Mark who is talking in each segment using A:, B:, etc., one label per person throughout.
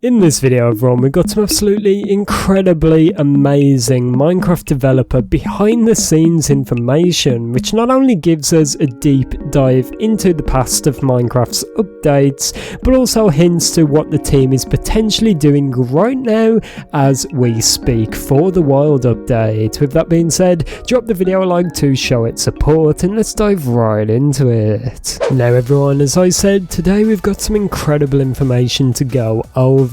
A: In this video everyone, we've got some absolutely incredibly amazing Minecraft developer behind the scenes information, which not only gives us a deep dive into the past of Minecraft's updates, but also hints to what the team is potentially doing right now as we speak for the Wild update. With that being said, drop the video a like to show its support and let's dive right into it. Now everyone, as I said, today we've got some incredible information to go over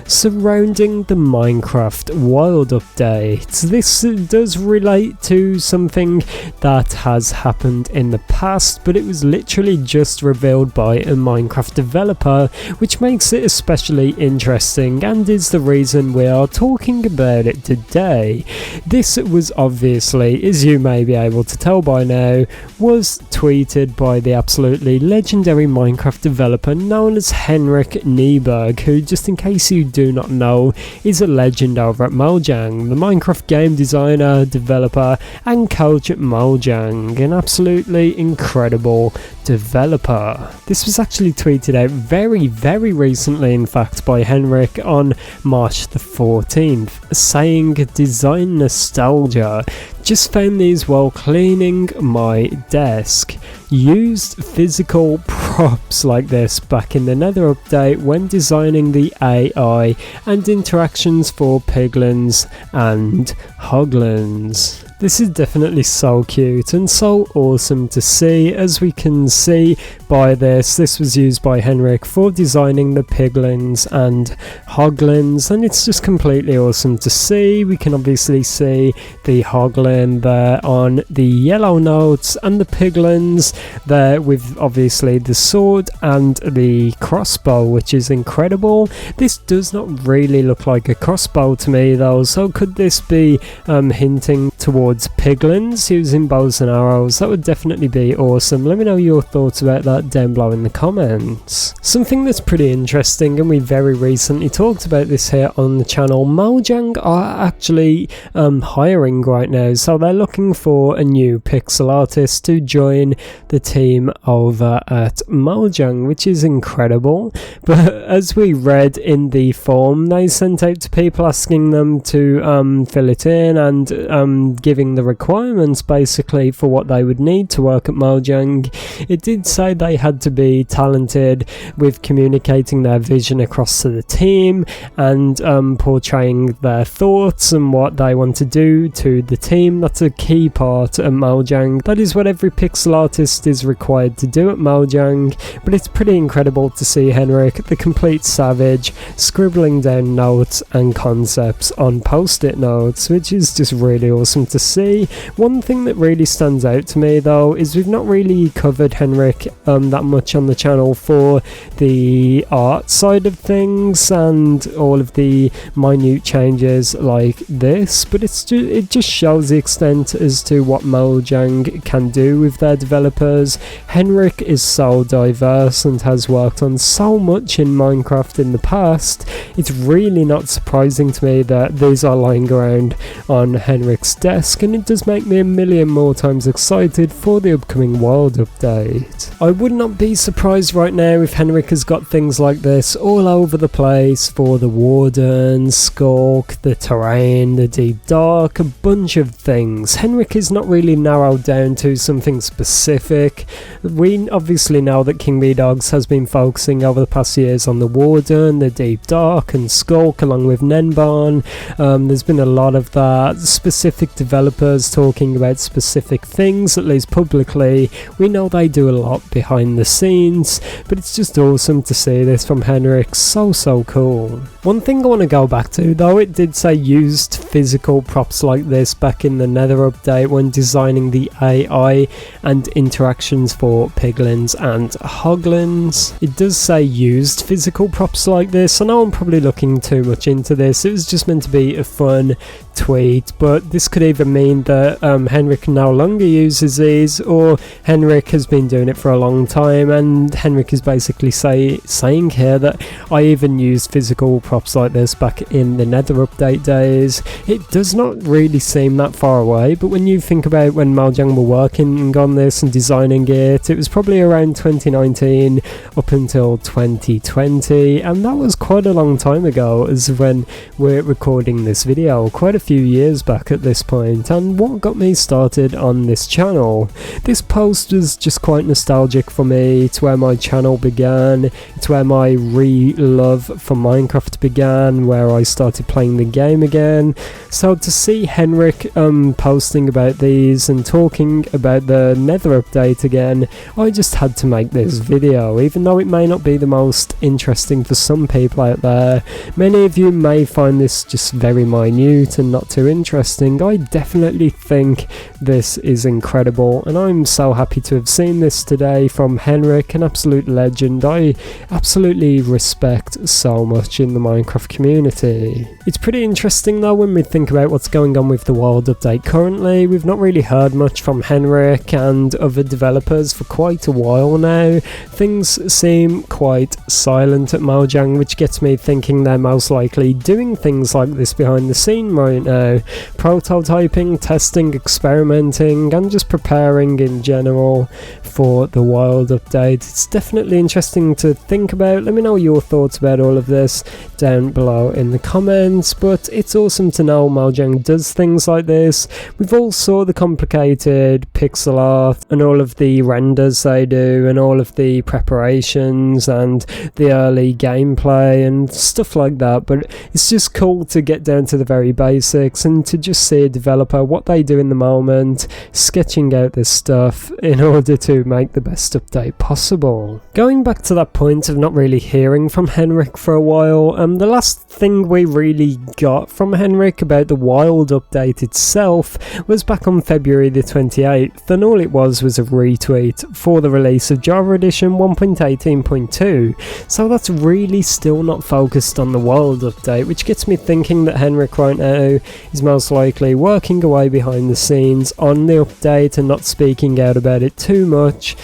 A: surrounding the Minecraft Wild update. This does relate to something that has happened in the past, but it was literally just revealed by a Minecraft developer, which makes it especially interesting and is the reason we are talking about it today. This was obviously, as you may be able to tell by now, was tweeted by the absolutely legendary Minecraft developer known as Henrik Nieberg, who, just in case you do not know, is a legend over at Mojang, the Minecraft game designer, developer and coach at Mojang, an absolutely incredible developer. This was actually tweeted out very recently, in fact, by Henrik on March the 14th, saying, "Design nostalgia. Just found these while cleaning my desk. Used physical props like this back in the Nether update when designing the AI and interactions for piglins and hoglins." This is definitely so cute and so awesome to see. As we can see by this was used by Henrik for designing the piglins and hoglins, and it's just completely awesome to see. We can obviously see the hoglin there on the yellow notes and the piglins there with obviously the sword and the crossbow, which is incredible. This does not really look like a crossbow to me though, so could this be hinting towards piglins using bows and arrows? That would definitely be awesome. Let me know your thoughts about that down below in the comments. Something that's pretty interesting, and we very recently talked about this here on the channel, Mojang are actually hiring right now, so they're looking for a new pixel artist to join the team over at Mojang, which is incredible. But as we read in the form they sent out to people asking them to fill it in and giving the requirements basically for what they would need to work at Mojang, it did say they had to be talented with communicating their vision across to the team and portraying their thoughts and what they want to do to the team. That's a key part at Mojang. That is what every pixel artist is required to do at Mojang, but it's pretty incredible to see Henrik, the complete savage, scribbling down notes and concepts on post-it notes, which is just really awesome to see. One thing that really stands out to me though is we've not really covered Henrik that much on the channel for the art side of things and all of the minute changes like this, but it just shows the extent as to what Mojang can do with their developers. Henrik is so diverse and has worked on so much in Minecraft in the past. It's really not surprising to me that these are lying around on Henrik's desk, and it does make me a million more times excited for the upcoming Wild update. I would not be surprised right now if Henrik has got things like this all over the place for the Warden, Skulk, the terrain, the Deep Dark, a bunch of things. Henrik is not really narrowed down to something specific. We obviously know that King B Dogs has been focusing over the past years on the Warden, the Deep Dark and Skulk along with Nenbarn. There's been a lot of that, specific developers talking about specific things, at least publicly. We know they do a lot behind the scenes, but it's just awesome to see this from Henrik. So cool. One thing I want to go back to though, it did say used physical props like this back in the Nether update when designing the AI and interactions for piglins and hoglins. It does say used physical props like this. I know I'm probably looking too much into this. It was just meant to be a fun tweet, but this could either mean that Henrik no longer uses these, or Henrik has been doing it for a long time, and Henrik is basically saying here that I even used physical props like this back in the Nether update days. it does not really seem that far away, but when you think about when Mojang were working on this and designing it, it was probably around 2019 up until 2020, and that was quite a long time ago as when we're recording this video, quite a few years back at this point. And what got me started on this channel, this post was just quite nostalgic for me. It's where my channel began, it's where my love for Minecraft began, where I started playing the game again. So to see Henrik posting about these and talking about the Nether update again, I just had to make this video, even though it may not be the most interesting for some people out there. Many of you may find this just very minute and not too interesting. I definitely think this is incredible, and I'm so happy to have seen this today from Henrik, an absolute legend I absolutely respect so much in the Minecraft community. It's pretty interesting though when we think about what's going on with the world update currently. We've not really heard much from Henrik and other developers for quite a while now. Things seem quite silent at Mojang, which gets me thinking they're most likely doing things like this behind the scene right now. Prototyping, testing, experimenting, and just preparing in general for the wild update. It's definitely interesting to think about. Let me know your thoughts about all of this down below in the comments, but it's awesome to know Mojang does things like this. We've all saw the complicated pixel art and all of the renders they do and all of the preparations and the early gameplay and stuff like that, but it's just cool to get down to the very basics and to just see a developer, what they do in the moment, sketching out this stuff in order to make the best update possible. Going back to that point of not really hearing from Henrik for a while, the last thing we really got from Henrik about the wild update itself was back on February the 28th, and all it was a retweet for the release of Java Edition 1.18.2, so that's really still not focused on the wild update, which gets me thinking that Henrik right now is most likely working away behind the scenes on the update and not speaking out about it too much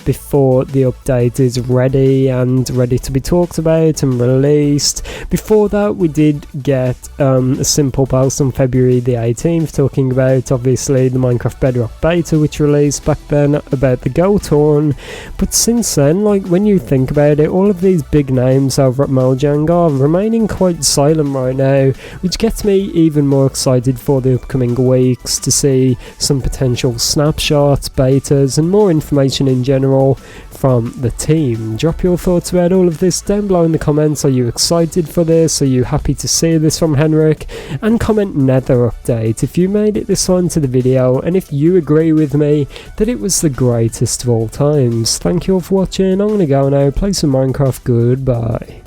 A: before the update is ready to be talked about and released. Before that, we did get a simple post on February the 18th talking about obviously the Minecraft Bedrock beta which released back then about the Go Torn, but since then, like when you think about it, all of these big names over at Mojang are remaining quite silent right now, which gets me even more excited for the upcoming weeks to see some potential snapshots, betas, and more information in general from the team. Drop your thoughts about all of this down below in the comments. Are you excited for this? Are you happy to see this from Henrik? And comment Nether update if you made it this far into the video and if you agree with me that it was the greatest of all times. Thank you all for watching. I'm gonna go now, play some Minecraft. Goodbye.